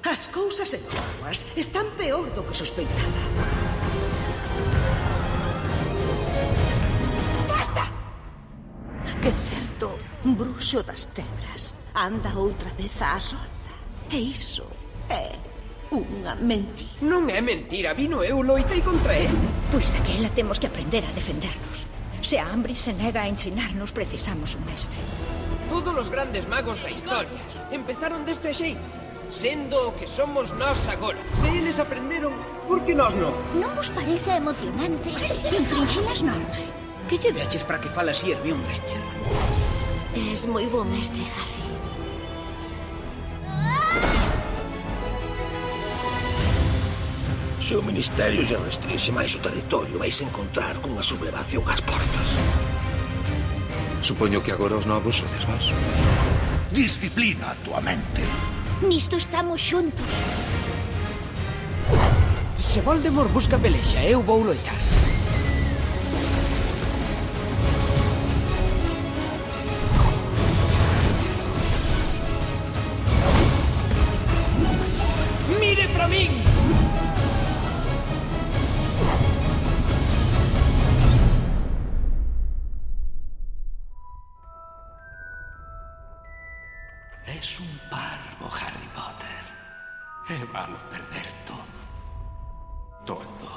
As cousas en Hogwarts están peor do que sospeitaba. Basta! Que certo bruxo das tebras anda outra vez á solta. E iso é unha mentira. Non é mentira, vino eu, loitei contra él. Pois daquela temos que aprender a defendernos. Se a Ambris se nega a ensinarnos, precisamos un mestre. Todos os grandes magos da historia empezaron deste xeito, sendo o que somos nós agora. Se eles aprenderon, por que nós non? Non vos parece emocionante infringir as normas? Que lle deches para que fala así Hermione Granger? Es moi bo mestre, Harry. Se o Ministerio lle restrinxe máis o territorio, vais encontrar cunha sublevación ás portas. Supoño que agora os novos sodes vós. Disciplina a tua mente. Nisto estamos xuntos. Se Voldemort busca pelexa, eu vou loitar. Mire pra min! Es un parvo, Harry Potter. É malo perder todo. Todo.